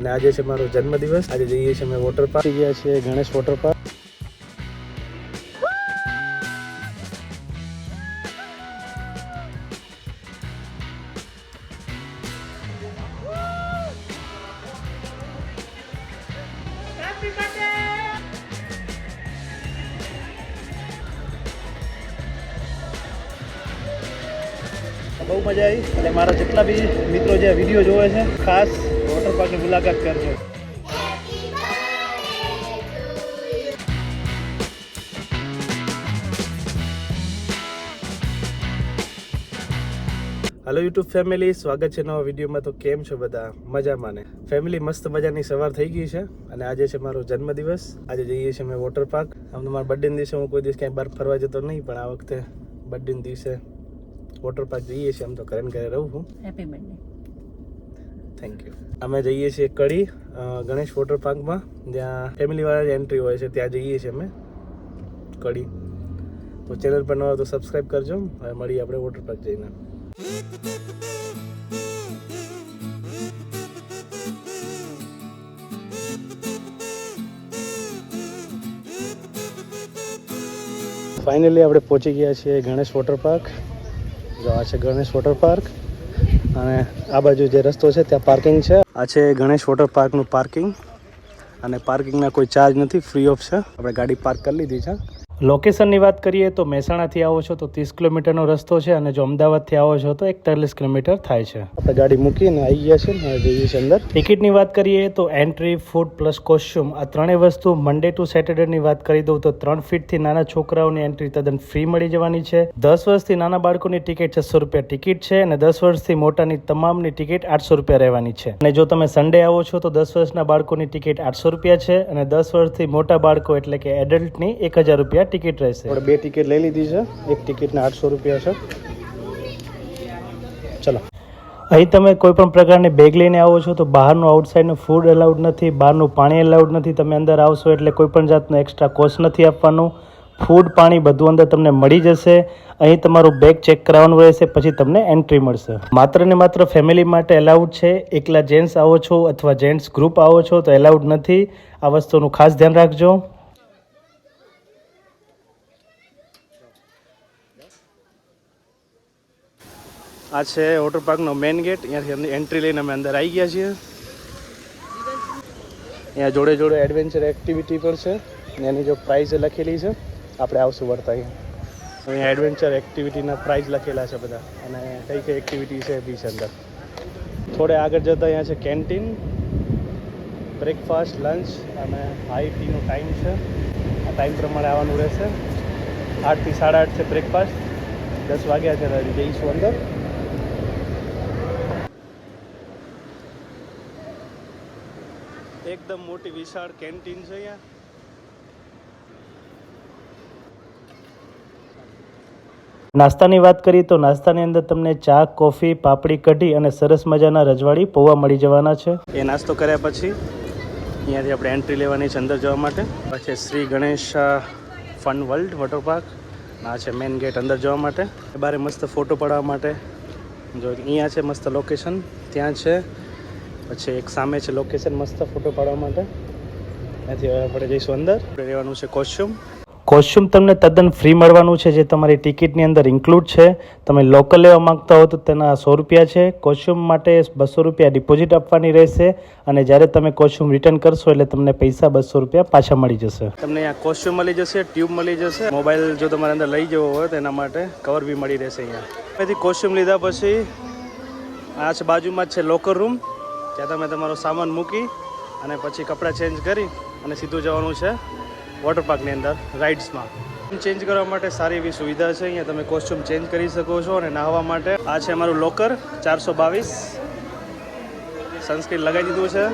અને આજે છે મારો જન્મદિવસ. આજે જઈએ છીએ અમે વોટર પાર્ક. ગયા છીએ ગણેશ વોટર પાર્ક. બહુ મજા આવી અને મારા જેટલા બી મિત્રો જે વિડીયો જોવે છે ખાસ વોટર પાર્કની મુલાકાત કરજો. હેલો યુટ્યુબ ફેમિલી, સ્વાગત છે નવા વિડીયોમાં. તો કેમ છો બધા? મજામાં ને? ફેમિલી, મસ્ત મજાની સવાર થઈ ગઈ છે અને આજે છે મારો જન્મદિવસ. આજે જઈએ છીએ અમે વોટર પાર્ક. આમ તો મારા બર્થડેના દિવસે હું કોઈ દિવસ ક્યાંય બહાર ફરવા જતો નહીં, પણ આ વખતે બર્થડેના દિવસે વોટર પાર્ક જઈએ છીએ. આમ તો ઘરે ઘરે રહું છું. Happy birthday. Thank you. અમે જઈએ છીએ કડી ગણેશ વોટર પાર્કમાં, જ્યાં ફેમિલીવાળા જ એન્ટ્રી હોય છે. ત્યાં જઈએ છીએ અમે કડી. તો ચેનલ પર નવા તો સબસ્ક્રાઈબ કરજો. હવે મળીએ આપણે વોટર પાર્ક જઈને. ફાઇનલી આપણે પહોંચી ગયા છીએ ગણેશ વોટર પાર્ક. જો આ છે ગણેશ વોટર પાર્ક અને આ બાજુ જે રસ્તો છે ત્યાં પાર્કિંગ છે. આ છે ગણેશ વોટર પાર્કનું પાર્કિંગ અને પાર્કિંગના કોઈ ચાર્જ નથી, ફ્રી ઓફ છે. આપણે ગાડી પાર્ક કરી લીધી છે. લોકેશનની વાત કરીએ તો મહેસાણાથી આવો છો તો 30 કિલોમીટરનો રસ્તો છે અને જો અમદાવાદથી આવો છો તો 41 કિલોમીટર થાય છે. આપણે ગાડી મૂકીને આવી ગયા છે ને જઈએ છીએ અંદર. ટિકિટની વાત કરીએ તો એન્ટ્રી, ફૂડ પ્લસ કોસ્ચ્યુમ આ ત્રણેય વસ્તુ મંડે ટુ સેટરડેની વાત કરી દઉં તો 3 ફીટથી નાના છોકરાઓની એન્ટ્રી તદ્દન ફ્રી મળી જવાની છે. 10 વર્ષથી નાના બાળકોની ટિકિટ 600 રૂપિયા ટિકિટ છે અને 10 વર્ષથી મોટાની તમામની ટિકિટ 800 રૂપિયા રહેવાની છે. અને જો તમે સન્ડે આવો છો તો 10 વર્ષના બાળકોની ટિકિટ 800 રૂપિયા છે અને 10 વર્ષથી મોટા બાળકો એટલે કે એડલ્ટની 1000 રૂપિયા ટિકિટ રહેશે. આપણે 2 ટિકિટ લઈ લીધી છે. એક ટિકિટના 800 રૂપિયા છે. ચલો. અહીં તમે કોઈ પણ પ્રકારની બેગ લઈને આવો છો તો બહારનું આઉટસાઇડનું ફૂડ અલાઉડ નથી, બહારનું પાણી અલાઉડ નથી. તમે અંદર આવશો એટલે કોઈ પણ જાતનો એક્સ્ટ્રા કોસ્ટ નથી આપવાનું. ફૂડ, પાણી બધું અંદર તમને મળી જશે. અહીં તમારું બેગ ચેક કરાવવાનું રહેશે, પછી તમને એન્ટ્રી મળશે. માત્ર ને માત્ર ફેમિલી માટે અલાઉડ છે. એકલા જેન્ટ્સ આવો છો અથવા જેન્ટ્સ ગ્રુપ આવો છો તો અલાઉડ નથી. આ વસ્તુનું ખાસ ધ્યાન રાખજો. આ છે વોટર પાર્કનો મેઇન ગેટ. અહીંયાથી એન્ટ્રી લઈને અમે અંદર આવી ગયા છીએ. અહીંયા જોડે જોડે એડવેન્ચર એક્ટિવિટી પણ છે. એની જો પ્રાઇઝ લખેલી છે. આપણે આવશું વળતા અહીંયા એડવેન્ચર એક્ટિવિટીના પ્રાઇઝ લખેલા છે બધા અને કઈ કઈ એક્ટિવિટી છે બી છે અંદર. થોડે આગળ જતાં અહીંયા છે કેન્ટીન, બ્રેકફાસ્ટ, લંચ અને હાઈ ટીનો ટાઈમ છે. આ ટાઈમ પ્રમાણે આવવાનું રહેશે. 8 થી 8:30 છે બ્રેકફાસ્ટ. 10 વાગ્યા છે જઈશું અંદર. એકદમ મોટી વિશાળ કેન્ટીન છે અહીંયા. નાસ્તાની વાત કરીએ તો નાસ્તાની અંદર તમને ચા, કોફી, પાપડી, કઢી અને સરસ મજાના રજવાડી પૌવા મળી જવાના છે. એ નાસ્તો કર્યા પછી અહીંયાથી આપણે એન્ટ્રી લેવાની છે અંદર જવા માટે. પછી Shri Ganesh fun world water park. આ છે મેઇન ગેટ અંદર જવા માટે. બારે મસ્ત ફોટો પાડવા માટે જો અહીંયા છે મસ્ત લોકેશન, ત્યાં છે. પછી એક સામે છે લોકેશન મસ્ત ફોટો પાડવા માટે. ત્યાંથી આપણે જઈશું અંદર. આપણે લેવાનું છે કોસ્ચ્યુમ. કોસ્ચ્યુમ તમને તદ્દન ફ્રી મળવાનું છે, જે તમારી ટિકિટની અંદર ઇન્ક્લુડ છે. તમે લોકલ લેવા માંગતા હો તો તેના 100 રૂપિયા છે. કોસ્ચ્યુમ માટે 200 રૂપિયા ડિપોઝિટ આપવાની રહેશે અને જ્યારે તમે કોસ્ચ્યુમ રિટર્ન કરશો એટલે તમને પૈસા 200 રૂપિયા પાછા મળી જશે. તમને અહીંયા કોસ્ચ્યુમ મળી જશે, ટ્યુબ મળી જશે. મોબાઈલ જો તમારે અંદર લઈ જવો હોય તો એના માટે કવર બી મળી રહેશે અહીંયા. અહીંથી કોસ્ચ્યુમ લીધા પછી આ છે બાજુમાં જ છે લોકર રૂમ, ત્યાં તમે તમારો સામાન મૂકી અને પછી કપડાં ચેન્જ કરી અને સીધું જવાનું છે વોટર પાર્કની અંદર રાઇડ્સમાં. ચેન્જ કરવા માટે સારી એવી સુવિધા છે. અહીંયા તમે કોસ્ચ્યુમ ચેન્જ કરી શકો છો અને નાહવા માટે આ છે અમારું લોકર 422. સનસ્ક્રીન લગાવી દીધું છે.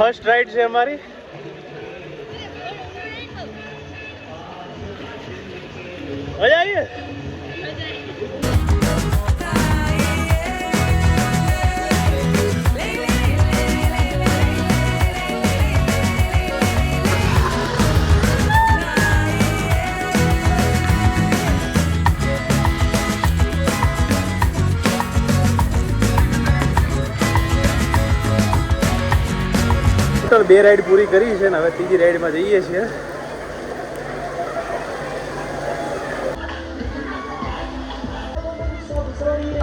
ફર્સ્ટ રાઈડ છે અમારી. મજા આવી. ટોટલ 2 રાઈડ પૂરી કરી છે ને હવે ત્રીજી રાઈડમાં જઈએ છીએ.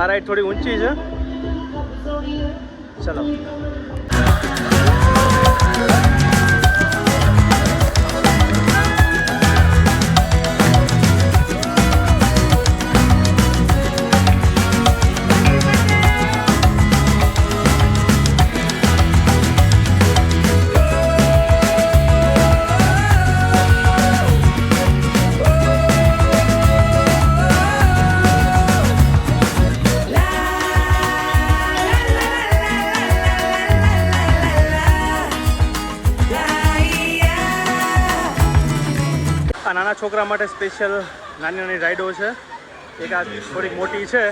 આ રાઈડ થોડી ઊંચી છે. ચલો. આ નાના છોકરા માટે સ્પેશિયલ નાની નાની રાઈડો છે. એક આ થોડીક મોટી છે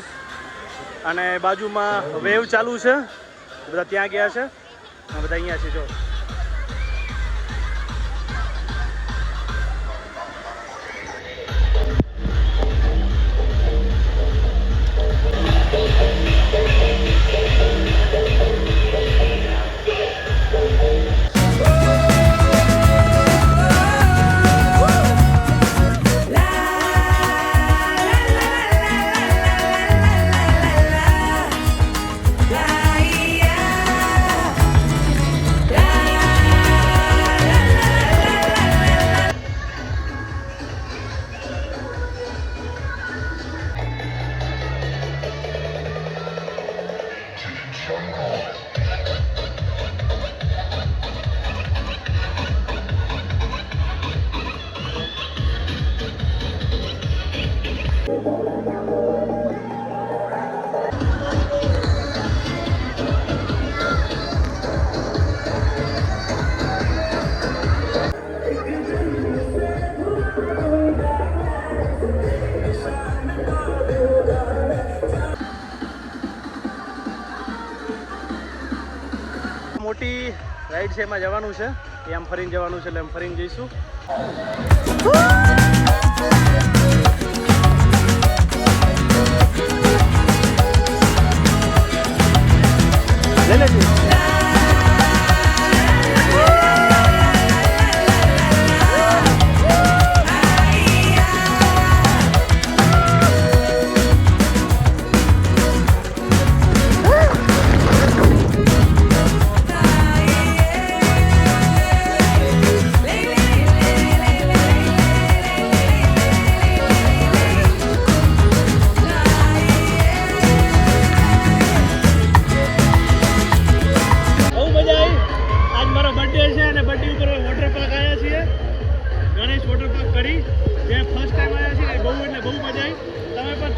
અને બાજુમાં વેવ ચાલુ છે. બધા ત્યાં ગયા છે અને બધા અહીંયા છે. જો મોટી રાઈડ છે એમાં જવાનું છે. એ આમ ફરીને જવાનું છે એટલે આમ ફરીને જઈશું. લઈ લેજો.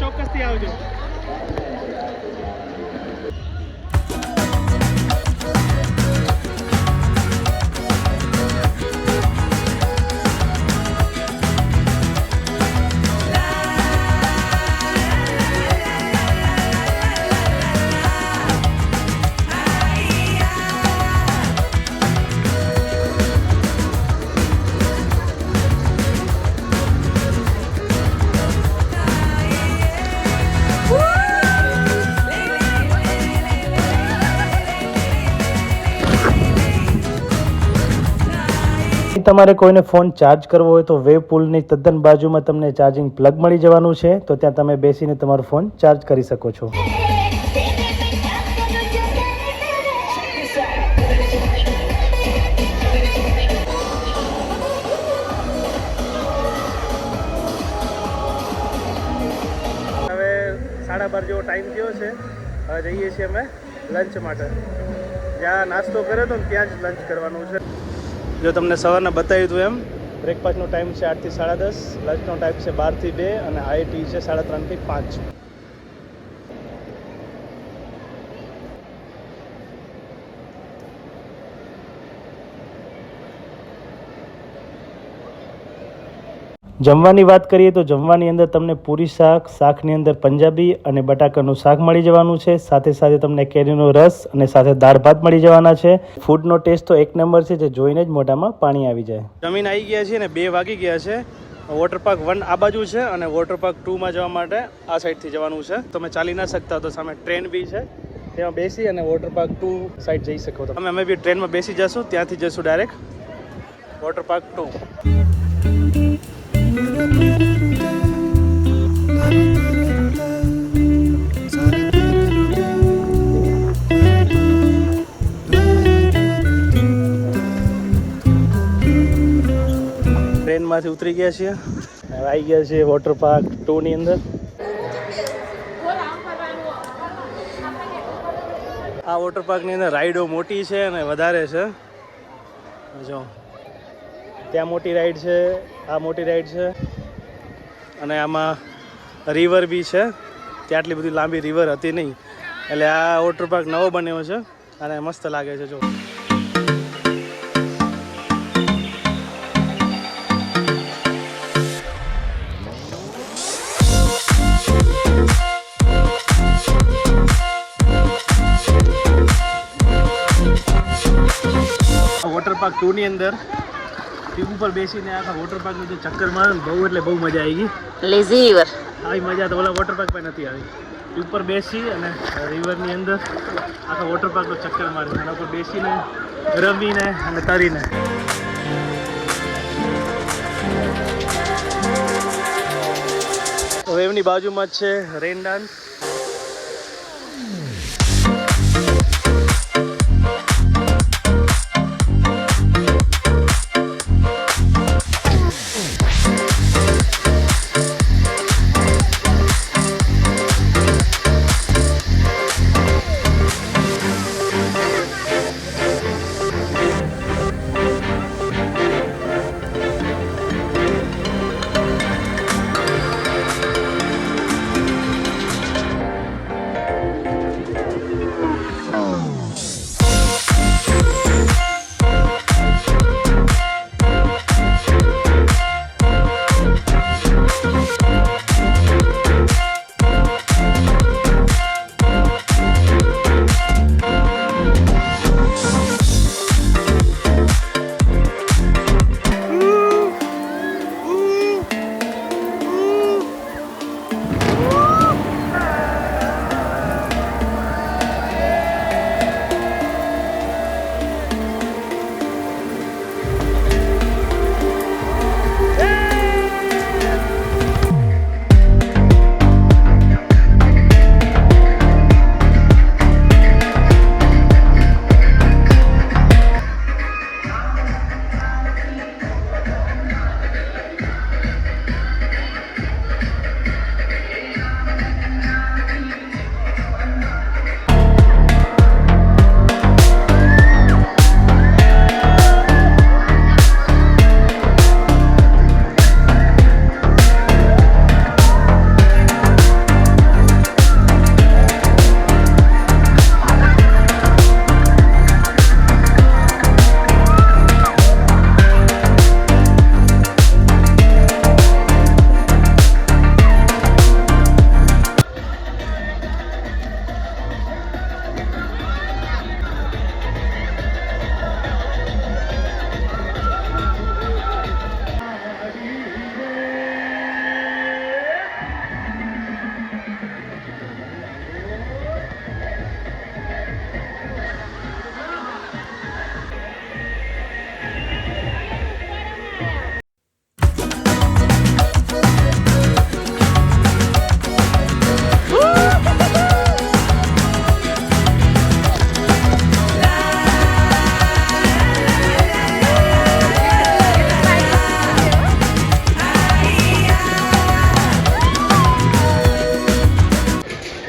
ચોક્કસથી આવજો. તમારે કોઈને ફોન ચાર્જ કરવો હોય તો વેવ પુલની તદ્દન બાજુમાં તમને ચાર્જિંગ પ્લગ મળી જવાનું છે. તો ત્યાં તમે બેસીને તમારો ફોન ચાર્જ કરી શકો છો. હવે 12:30 જેવો ટાઈમ થયો છે. હવે જઈએ છીએ અમે લંચ માટે. જ્યાં નાસ્તો કર્યો હતો ને ત્યાં જ લંચ કરવાનું છે. જો તમને સવારના બતાવ્યું હતું એમ બ્રેકફાસ્ટનો ટાઈમ છે 8 થી 10:30, લંચનો ટાઈમ છે 12 થી 2 અને હાઈ ટી છે 3:30 થી 5. જમવાની વાત કરીએ તો જમવાની અંદર તમને પૂરી શાક, શાકની અંદર પંજાબી અને બટાકાનું શાક મળી જવાનું છે. સાથે સાથે તમને કેરીનો રસ અને સાથે દાળ ભાત મળી જવાના છે. ફૂડનો ટેસ્ટ તો એક નંબર છે, જે જોઈને જ મોઢામાં પાણી આવી જાય. જમીન આવી ગયા છે ને 2 વાગી ગયા છે. વોટર પાર્ક 1 આ બાજુ છે અને વોટર પાર્ક 2 માં જવા માટે આ સાઈડથી જવાનું છે. તમે ચાલી ના શકતા તો સામે ટ્રેન બી છે, તેમાં બેસી અને વોટર પાર્ક 2 સાઈડ જઈ શકો. તમે અમે બી ટ્રેનમાં બેસી જશું, ત્યાંથી જશું ડાયરેક્ટ વોટર પાર્ક 2. ટ્રેનમાંથી ઉતરી ગયા છીએ, હવે આવી ગયા છીએ વોટર પાર્ક 2 ની અંદર. આ વોટર પાર્કની અંદર રાઈડો મોટી છે અને વધારે છે. જો ત્યાં મોટી રાઈડ છે, આ મોટી રાઈડ છે અને આમાં રિવર બી છે. ત્યાં આટલી બધી લાંબી રિવર હતી નહીં, એટલે આ વોટર પાર્ક નવો બન્યો છે અને મસ્ત લાગે છે. જો વોટર પાર્ક 2 ની અંદર ટ્યુબ ઉપર બેસીને આખા વોટર પાર્કનું જે ચક્કર મારે ને બહુ એટલે બહુ મજા આવી ગઈ. લેઝી રિવર આવી મજા તો ઓલા વોટર પાર્ક પર નથી આવી. ટ્યુબ પર બેસી અને રિવરની અંદર આખા વોટર પાર્કનો ચક્કર મારે, એના ઉપર બેસીને રમીને અને તરીને. વેવની બાજુમાં જ છે રેન ડાન્સ.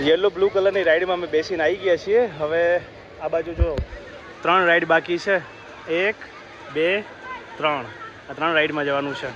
યલો બ્લુ કલરની રાઈડમાં અમે બેસીને આવી ગયા છીએ. હવે આ બાજુ જો 3 રાઈડ બાકી છે. 1, 2, 3 આ 3 રાઈડમાં જવાનું છે.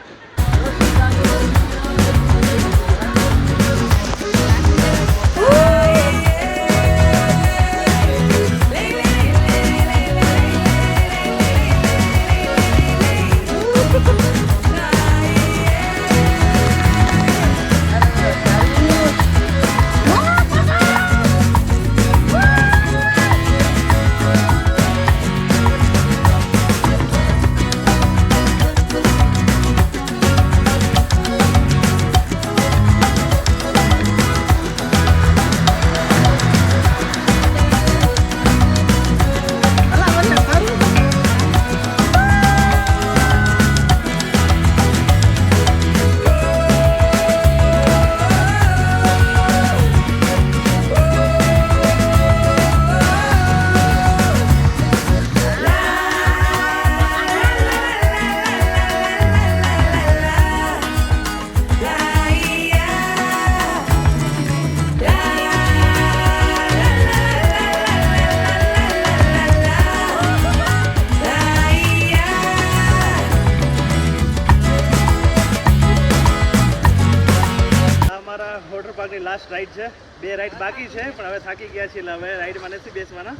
લાસ્ટ રાઈડ છે, 2 રાઈડ બાકી છે પણ હવે થાકી ગયા છીએ એટલે હવે રાઈડમાં નથી બેસવાના.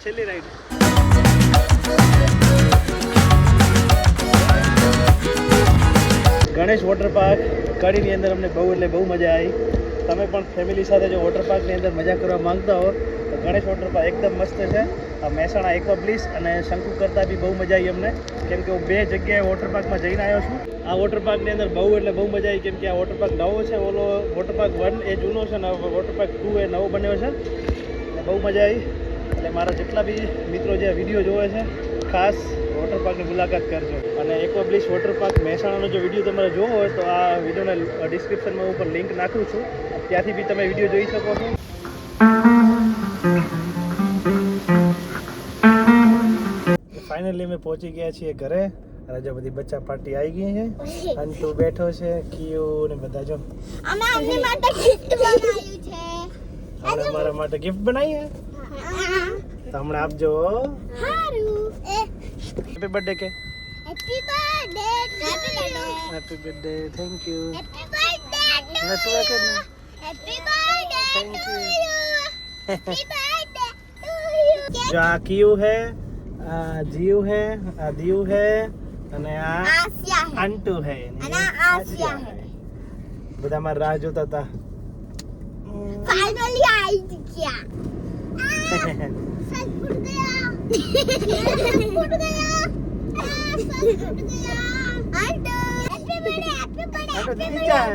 છેલ્લી રાઈડ. ગણેશ વોટર પાર્ક કડીની અંદર અમને બહુ એટલે બહુ મજા આવી. તમે પણ ફેમિલી સાથે જો વોટર પાર્કની અંદર મજા કરવા માંગતા હો તો ગણેશ વોટર પાર્ક એકદમ મસ્ત છે. આ મહેસાણા એક્વાબ્લિસ અને શંકુ કરતાં બી બહુ મજા આવી અમને, કેમ કે હું 2 જગ્યાએ વોટર પાર્કમાં જઈને આવ્યો છું. આ વોટર પાર્કની અંદર બહુ એટલે બહુ મજા આવી, કેમ કે આ વોટર પાર્ક નવો છે. ઓલો વોટર પાર્ક 1 એ જૂનો છે ને વોટર પાર્ક 2 એ નવો બન્યો છે. એટલે બહુ મજા આવી. એટલે મારા જેટલા બી મિત્રો જે વિડીયો જોવે છે ખાસ વોટર પાર્કની મુલાકાત કરજો. અને એક્વાબ્લિસ વોટર પાર્ક મહેસાણાનો જો વિડીયો તમારે જોવો હોય તો આ વિડીયોના ડિસ્ક્રિપ્શનમાં ઉપર લિંક નાખું છું, ત્યાંથી બી તમે વિડીયો જોઈ શકો છો. ફાઇનલી અમે પહોંચી ગયા છીએ ઘરે. રાજા બધી બચ્ચા પાર્ટી આવી ગઈ છે. અંટુ બેઠો છે, કિયો ને બધા જો. અમે આપની માટે ગિફ્ટ બનાવ્યું છે. આપણે અમારા માટે ગિફ્ટ બનાવી છે તો હમણાં આપજો. હારું હેપી બર્થડે કે. Happy birthday happy birthday. Thank you. Happy birthday ને તું કે ને happy birthday thank you. Happy birthday to you. જો આ કિયો હે, આ જીવ હે, આ દીવ હે અને આ આસિયા હે અંટુ હે અને આ આસિયા હે. બધા મારી રાહ જોતા હતા. ફાઇનલી આવી ગયા. सच फुट गया फुट गया सच फुट गया. Unto happy birthday happy birthday unto दीदी चाहे,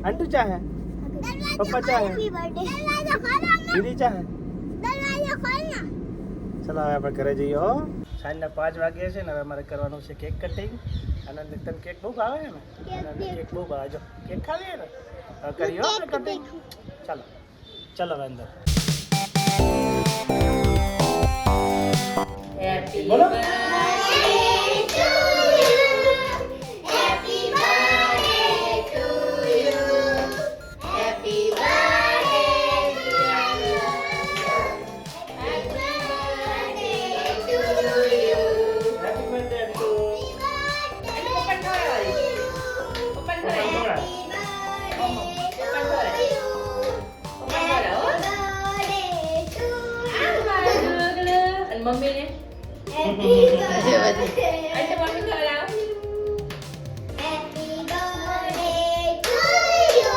अंटू चाहे, पप्पा चाहे, हैप्पी बर्थडे. दरवाजा खोलो दीदी चाहे. दरवाजा खोलना. ચલો હવે આપણે ઘરે જઈએ હો. સાંજના 5 વાગ્યા છે ને હવે અમારે કરવાનું છે કેક કટિંગ. અને તને કેક બહુ ભાવે છે ને? કેક બહુ ભાવે. જો કેક ખાવી ને હવે કરીએ હો આપણે કટિંગ. ચાલો ચલો હવે અંદર. બોલો. મમ્મી ને Happy birthday. એટલે મમ્મી ખવડાવ. Happy birthday to you.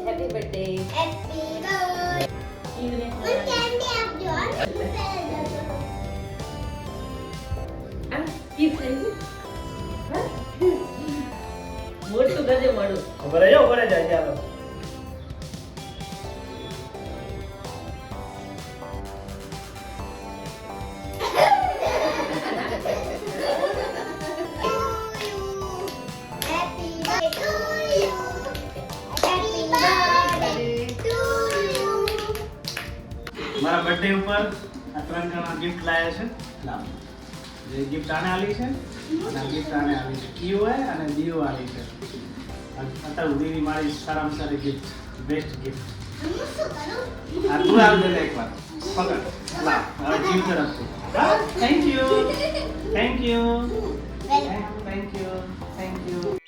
Happy birthday. Happy birthday. ઈવને મને candy આપજો. આ કી થઈ હા મોટું ગજે મળું. ઘરે જાઓ, ઘરે જાય ચાલો. Happy birthday to you. Happy birthday to you. મારા બર્થડે ઉપર આ 3 જણા ગિફ્ટ લાયા છે. લાવ. જે ગિફ્ટ આને આલી છે અને આ ગિફ્ટ આને આલી છે. કિયો હે અને દીવ આલી છે. અત્યાર સુધીની મારી સારામાં સારી ગિફ્ટ, બેસ્ટ ગિફ્ટ. હું શું કરું? આ તું આલ દે એકવાર. પકડ. લાવ. હવે જીવ તરફથી. Thank you. Thank you. Welcome. Thank you. Thank you.